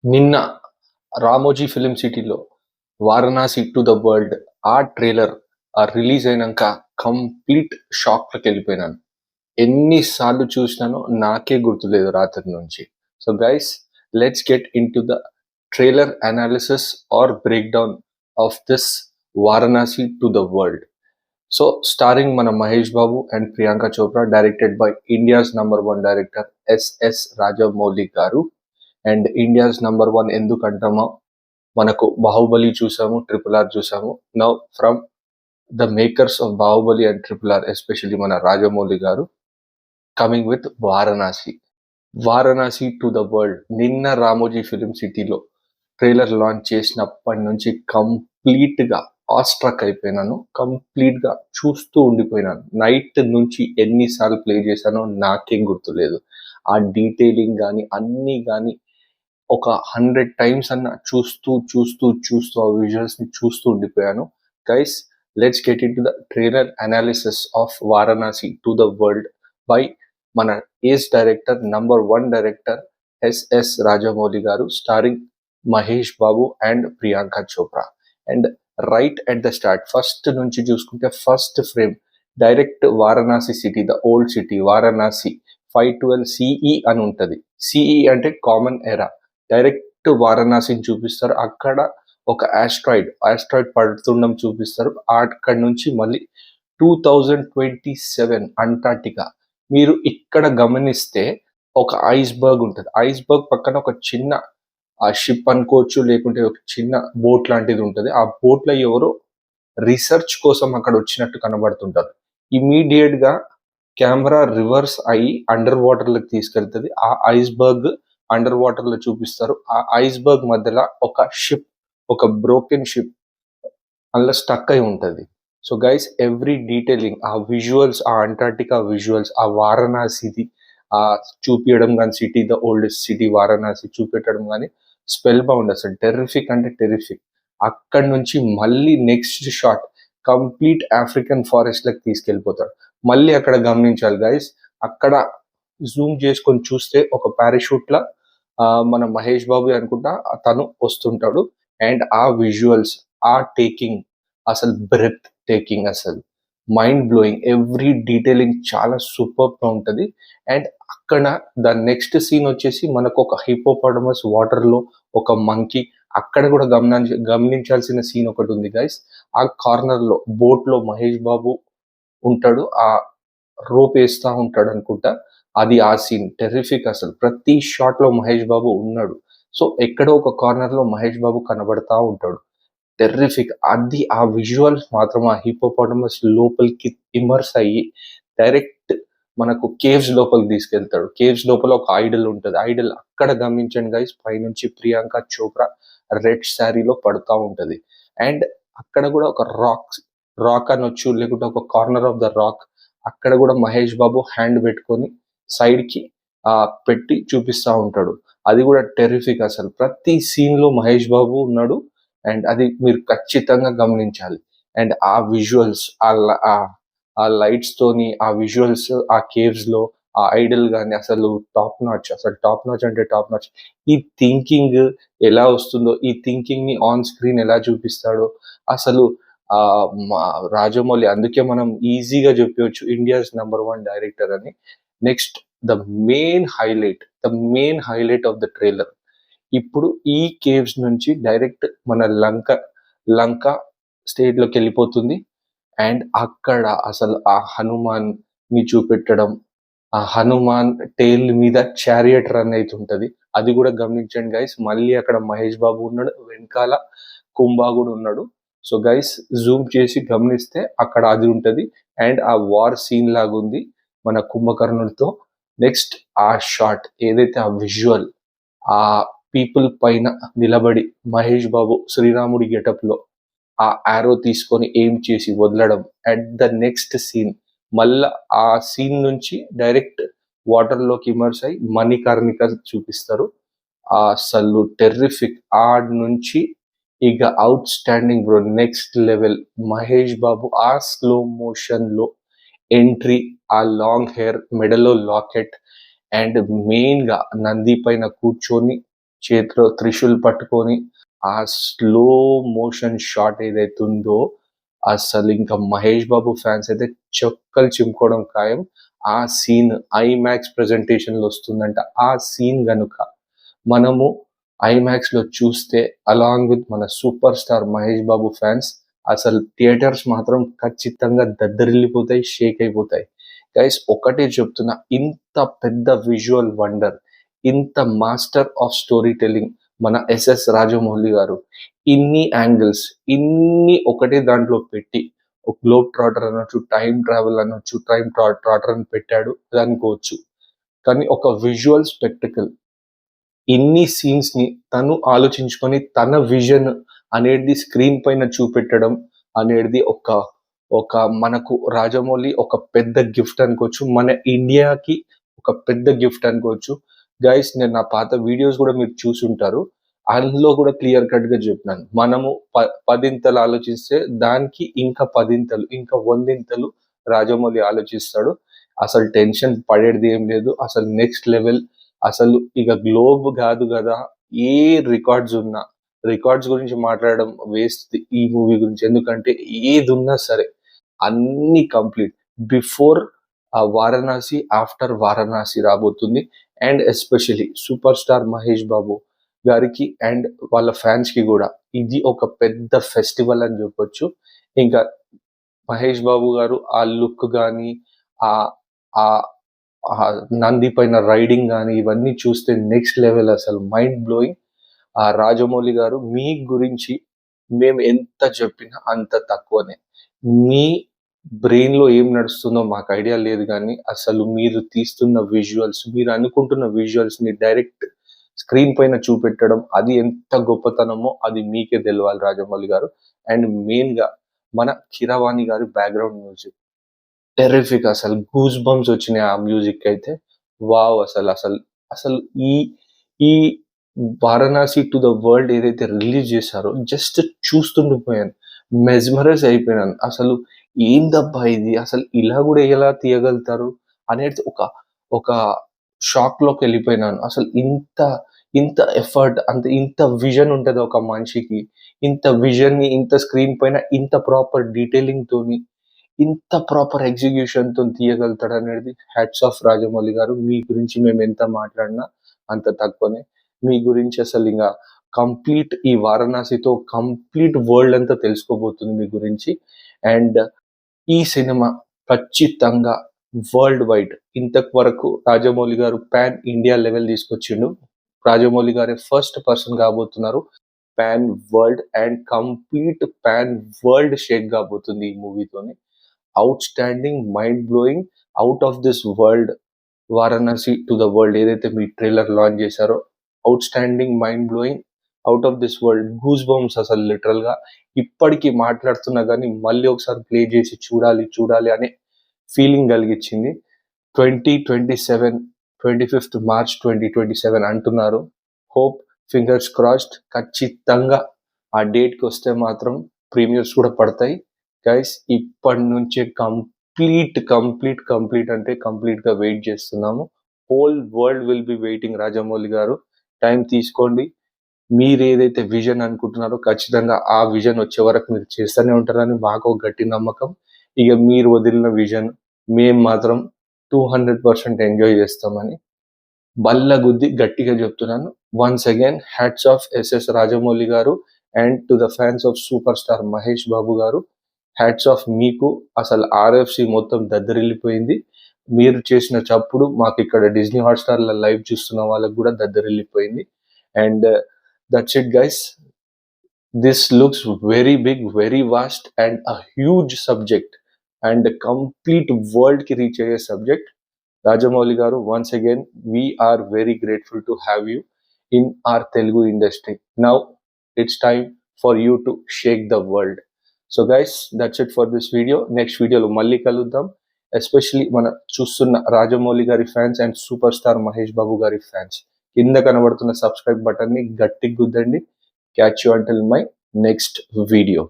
నిన్న 'రామోజీ ఫిల్మ్ సిటీలో' 'Varanasi to the world' ఆ ట్రైలర్ రిలీజ్ అయినాక కంప్లీట్ షాక్‌లోకి వెళ్ళిపోయినాను. ఎన్ని సార్లు చూసినానో నాకే గుర్తులేదు రాత్రి నుంచి. So guys, let's get into the trailer analysis or breakdown of this 'Varanasi to the world'. So starring మన Mahesh Babu and Priyanka Chopra, directed by India's number 1 director SS Rajamouli garu. And India's number 1 ఎందుకంటామో, మనకు 'బాహుబలి' చూసాము, 'ట్రిపుల్ ఆర్' చూసాము. Now from the makers of 'Baahubali' and 'triple R', especially మన రాజమౌళి గారు coming with 'Varanasi'. 'Varanasi to the world' నిన్న 'Ramoji film సిటీలో' trailer launch చేసినప్పటి నుంచి కంప్లీట్‌గా ఆస్ట్రక్ అయిపోయినాను. కంప్లీట్‌గా చూస్తూ ఉండిపోయినాను. నైట్ నుంచి ఎన్ని సార్లు ప్లే చేశానో నాకేం గుర్తులేదు. ఆ డీటెయిలింగ్ గాని, అన్నీ గాని ఒక 100 టైమ్స్ అన్నా చూస్తూ ఆ విజువల్స్‌ని చూస్తూ ఉండిపోయాను. Guys, let's get into the trailer analysis of 'Varanasi to the world' by మన ace director, number 1 director SS Rajamouli garu, starring Mahesh Babu and Priyanka Chopra. And right at the start, first నుంచి చూసుకుంటే first frame direct Varanasi city, the old city Varanasi 512 CE అని ఉంటది. CE అంటే common ఎరా. Direct వారణాసిని చూపిస్తారు. అక్కడ ఒక ఆస్ట్రాయిడ్ పడుతుండడం చూపిస్తారు. అక్కడి నుంచి మళ్ళీ 2027 అంటార్టికా. మీరు ఇక్కడ గమనిస్తే ఒక ఐస్‌బర్గ్ ఉంటది. ఐస్‌బర్గ్ పక్కన ఒక చిన్న షిప్ అనుకోవచ్చు, లేకుంటే ఒక చిన్న బోట్ లాంటిది ఉంటది. ఆ బోట్‌లో ఎవరో రిసర్చ్ కోసం అక్కడ వచ్చినట్టు కనబడుతుంటారు. ఇమ్మీడియేట్‌గా కెమెరా రివర్స్ అయ్యి అండర్ వాటర్‌లోకి తీసుకెళ్తది. ఆ ఐస్‌బర్గ్ అండర్ వాటర్‌లో చూపిస్తారు. ఆ ఐస్‌బర్గ్ మధ్యలో ఒక షిప్, ఒక బ్రోకెన్ షిప్ అందులో స్టక్ అయి ఉంటది. సో గైస్, ఎవ్రీ డీటెయిలింగ్, ఆ విజువల్స్, ఆ అంటార్టికా విజువల్స్, ఆ వారణాసిది చూపియడం గాని, city, the oldest city Varanasi చూపెట్టడం గాని స్పెల్ బౌండ్. అసలు టెర్రిఫిక్ అంటే టెర్రిఫిక్. అక్కడి నుంచి మళ్ళీ next shot complete African forest లకు తీసుకెళ్ళిపోతాడు. మళ్ళీ అక్కడ గమనించాలి గైస్, అక్కడ జూమ్ చేసుకొని చూస్తే ఒక పారాషూట్ లా మన మహేష్ బాబు అనుకుంటా తను వస్తుంటాడు. అండ్ ఆ విజువల్స్, ఆ టేకింగ్ అసలు బ్రెత్ టేకింగ్, అసలు మైండ్ బ్లోయింగ్. ఎవ్రీ డీటెయిలింగ్ చాలా సూపర్గా ఉంటుంది. అండ్ అక్కడ ద నెక్స్ట్ సీన్ వచ్చేసి మనకు ఒక హిపోపాటమస్ వాటర్ లో, ఒక మంకీ. అక్కడ కూడా గమనించాల్సిన సీన్ ఒకటి ఉంది గైస్. ఆ కార్నర్ లో బోట్ లో మహేష్ బాబు ఉంటాడు, ఆ రోప్ వేస్తా ఉంటాడు అనుకుంటా. అది ఆ సీన్ టెర్రిఫిక్. అసలు ప్రతి షాట్ లో మహేష్ బాబు ఉన్నాడు. సో ఎక్కడో ఒక కార్నర్ లో మహేష్ బాబు కనబడతా ఉంటాడు. టెర్రిఫిక్. అది ఆ విజువల్స్ మాత్రం ఆ హిపోపాటమస్ లోపలికి ఇమర్స్ అయ్యి డైరెక్ట్ మనకు కేవ్స్ లోపలికి తీసుకెళ్తాడు. కేవ్స్ లోపల ఒక ఐడల్ ఉంటది. ఐడల్ అక్కడ గమనించండి గైస్, పైనుంచి ప్రియాంక చోప్రా రెడ్ శారీలో పడుతా ఉంటది. అండ్ అక్కడ కూడా ఒక రాక్ అనొచ్చు, లేకుంటే ఒక కార్నర్ ఆఫ్ ద రాక్, అక్కడ కూడా మహేష్ బాబు హ్యాండ్ పెట్టుకొని సైడ్ కి పెట్టి చూపిస్తా ఉంటాడు. అది కూడా టెర్రిఫిక్. అసలు ప్రతి సీన్ లో మహేష్ బాబు ఉన్నాడు. అండ్ అది మీరు ఖచ్చితంగా గమనించాలి. అండ్ ఆ విజువల్స్, ఆ లైట్స్ తోని, ఆ విజువల్స్, ఆ కేవ్స్ లో ఆ ఐడల్ గాని అసలు టాప్ నాచ్. అసలు టాప్ నాచ్ అంటే టాప్ నాచ్. ఈ థింకింగ్ ఎలా వస్తుందో, ఈ థింకింగ్ ని ఆన్ స్క్రీన్ ఎలా చూపిస్తాడో అసలు ఆ రాజమౌళి, అందుకే మనం ఈజీగా చెప్పవచ్చు ఇండియాస్ నంబర్ 1 డైరెక్టర్ అని. Next, the main highlight of the trailer. ఇప్పుడు ఈ కేవ్స్ నుంచి డైరెక్ట్ మన లంక స్టేట్ లోకి వెళ్ళిపోతుంది. అండ్ అక్కడ అసలు ఆ హనుమాన్ ని చూపెట్టడం, ఆ హనుమాన్ టైల్ మీద చారియట్ రన్ అవుతుంటది. అది కూడా గమనించండి గైస్. మళ్ళీ అక్కడ మహేష్ బాబు ఉన్నాడు, వెనకాల కుంభా కూడా ఉన్నాడు. సో గైస్, జూమ్ చేసి గమనిస్తే అక్కడ అది ఉంటది. అండ్ ఆ వార్ సీన్ లాగా ఉంది మన కుంభకర్ణుడితో. నెక్స్ట్, ఆ షాట్ ఏదైతే, ఆ విజువల్, ఆ పీపుల్ పైన నిలబడి మహేష్ బాబు శ్రీరాముడి గెటప్ లో ఆ ఆరో తీసుకొని ఎయిమ్ చేసి వదలడం. అట్ ద నెక్స్ట్ సీన్ మళ్ళా ఆ సీన్ నుంచి డైరెక్ట్ వాటర్ లోకి ఇమర్స్ అయి మణికర్ణిక చూపిస్తారు. అసలు టెర్రిఫిక్. ఆడ్ నుంచి ఇక outstanding bro, next level. Mahesh Babu ఆ స్లో మోషన్ లో ఎంట్రీ, ఆ లాంగ్ హెయిర్, మెడలో లాకెట్, అండ్ మెయిన్ గా నంది పైన కూర్చొని చేతిలో త్రిశూల్ పట్టుకొని ఆ స్లో మోషన్ షాట్ ఏదైతే ఉందో అసలు ఇంకా మహేష్ బాబు ఫ్యాన్స్ అయితే చొక్కలు చింపుకోవడం ఖాయం. ఆ సీన్ ఐమాక్స్ ప్రెజెంటేషన్ లో వస్తుందంట. ఆ సీన్ గనుక మనము ఐమాక్స్ లో చూస్తే అలాంగ్ విత్ మన సూపర్ స్టార్ మహేష్ బాబు ఫ్యాన్స్ అసలు థియేటర్స్ మాత్రం ఖచ్చితంగా దద్దరిల్లిపోతాయి, షేక్ అయిపోతాయి. గైస్ ఒకటే చెప్తున్నా, ఇంత పెద్ద విజువల్ వండర్, ఇంత మాస్టర్ ఆఫ్ స్టోరీ టెల్లింగ్ మన ఎస్ఎస్ రాజమౌళి గారు ఇన్ని యాంగిల్స్, ఇన్ని ఒకటే దాంట్లో పెట్టి ఒక గ్లోబ్ ట్రాటర్ అనొచ్చు, టైం ట్రావెల్ అనొచ్చు, టైం ట్రాటర్ అని పెట్టాడు అది అనుకోవచ్చు. కానీ ఒక విజువల్ స్పెక్టికల్ ఇన్ని సీన్స్ ని తను ఆలోచించుకొని తన విజన్ అనేది స్క్రీన్ పైన చూపెట్టడం అనేది ఒక ఒక మనకు రాజమౌళి ఒక పెద్ద గిఫ్ట్ అనుకోవచ్చు. మన ఇండియాకి ఒక పెద్ద గిఫ్ట్ అనుకోవచ్చు. గైస్ నేను నా పాత వీడియోస్ కూడా మీరు చూసి ఉంటారు. అందులో కూడా క్లియర్ కట్ గా చెప్పినాను. మనము పదింతలు ఆలోచిస్తే దానికి ఇంకా పదింతలు, ఇంకా వందింతలు రాజమౌళి ఆలోచిస్తాడు. అసలు టెన్షన్ పడేది ఏం లేదు. అసలు నెక్స్ట్ లెవెల్. అసలు ఇక గ్లోబ్ కాదు కదా, ఏ రికార్డ్స్ గురించి మాట్లాడడం వేస్ట్ ఈ మూవీ గురించి. ఎందుకంటే ఏది ఉన్నా సరే అన్ని complete. Before Varanasi, after Varanasi రాబోతుంది. And especially superstar Mahesh Babu గారికి అండ్ వాళ్ళ ఫ్యాన్స్ కి కూడా ఇది ఒక పెద్ద ఫెస్టివల్ అని చెప్పొచ్చు. ఇంకా మహేష్ బాబు గారు ఆ లుక్ కానీ, ఆ నంది పైన రైడింగ్ కానీ ఇవన్నీ చూస్తే నెక్స్ట్ లెవెల్, అసలు మైండ్ బ్లోయింగ్. ఆ రాజమౌళి గారు మీ గురించి మేము ఎంత చెప్పినా అంత తక్కువనే. మీ బ్రెయిన్ లో ఏం నడుస్తుందో మాకు ఐడియా లేదు, కానీ అసలు మీరు తీస్తున్న విజువల్స్, మీరు అనుకుంటున్న విజువల్స్ ని డైరెక్ట్ స్క్రీన్ పైన చూపెట్టడం అది ఎంత గొప్పతనమో అది మీకే తెలవాలి రాజమౌళి గారు. అండ్ మెయిన్ గా మన కిరవాణి గారి బ్యాక్గ్రౌండ్ మ్యూజిక్ టెర్రిఫిక్, అసలు గూస్ బంప్స్ వచ్చినాయి ఆ మ్యూజిక్ అయితే. వావ్, అసలు అసలు అసలు ఈ ఈ వారణాసి టు ద వరల్డ్ ఏదైతే రిలీజ్ చేశారో జస్ట్ చూస్తుండిపోయాను, మెస్మరైజ్ అయిపోయినాను. అసలు ఏందబ్బా ఇది, అసలు ఇలా కూడా ఎలా తీయగలుగుతారు అనేది ఒక ఒక షాక్ లోకి వెళ్ళిపోయినాను. అసలు ఇంత ఇంత ఎఫర్ట్, ఇంత విజన్ ఉంటుంది ఒక మనిషికి. ఇంత విజన్ ని ఇంత స్క్రీన్ పైన ఇంత ప్రాపర్ డీటెయిలింగ్ తోని, ఇంత ప్రాపర్ ఎగ్జిక్యూషన్ తో తీయగలుగుతాడు అనేది హ్యాట్స్ ఆఫ్ రాజమౌళి గారు. మీ గురించి మేము ఎంత మాట్లాడినా అంత తక్కువనే. మీ గురించి అసలు ఇంకా కంప్లీట్ ఈ వారణాసితో కంప్లీట్ వరల్డ్ అంతా తెలుసుకోబోతుంది మీ గురించి. అండ్ ఈ సినిమా ఖచ్చితంగా వరల్డ్ వైడ్, ఇంతకు వరకు రాజమౌళి గారు పాన్ ఇండియా లెవెల్ తీసుకొచ్చిండు. రాజమౌళి గారే ఫస్ట్ పర్సన్ కాబోతున్నారు pan world, and complete pan world shake కాబోతుంది ఈ మూవీతోని. Outstanding, mind blowing, out of this world Varanasi to the world ఏదైతే మీ ట్రైలర్ లాంచ్ చేశారో, outstanding, mind blowing, out of this world, goosebumps. అసలు literal గా ఇప్పటికీ మాట్లాడుతున్నా కానీ మళ్ళీ ఒకసారి ప్లే చేసి చూడాలి చూడాలి అనే ఫీలింగ్ కలిగించింది. 2027, 25th March 2027 అంటున్నారు. Hope, fingers crossed. ఖచ్చితంగా ఆ డేట్కి వస్తే మాత్రం ప్రీమియర్స్ కూడా పడతాయి. గైస్ ఇప్పటి నుంచే కంప్లీట్ అంటే కంప్లీట్ గా వెయిట్ చేస్తున్నాము. Whole world will be waiting. Rajamouli గారు టైం తీసుకోండి. మీరు ఏదైతే విజన్ అనుకుంటున్నారో ఖచ్చితంగా ఆ విజన్ వచ్చే వరకు మీరు చేస్తూనే ఉంటారని మాకు ఒక గట్టి నమ్మకం. ఇక మీరు వదిలిన విజన్ మేము మాత్రం 200% ఎంజాయ్ చేస్తామని బల్ల గుద్ది గట్టిగా చెప్తున్నాను. Once again hats off SS Rajamouli garu and to the fans of superstar Mahesh Babu garu. Hats of మీకు. అసలు ఆర్ఎఫ్సి మొత్తం దద్దరిల్లిపోయింది. మీరు చేసిన చప్పుడు మాకు ఇక్కడ డిజ్నీ హాట్స్టార్ లో లైవ్ చూస్తున్న వాళ్ళకి కూడా దద్దరిల్లిపోయింది. And that's it guys. This looks very big, very vast, and a huge subject, and a complete world ki reach a subject. Rajamouli garu, once again, we are very grateful to have you in our Telugu industry. Now it's time for you to shake the world. So guys, that's it for this video. Next video lo malli kaluddam. Especially mana chustunna Rajamouli gari fans and superstar Mahesh Babu gari fans. కింద కనబడుతున్న subscribe button ని గట్టిగా గుద్దండి. Catch you until my next video.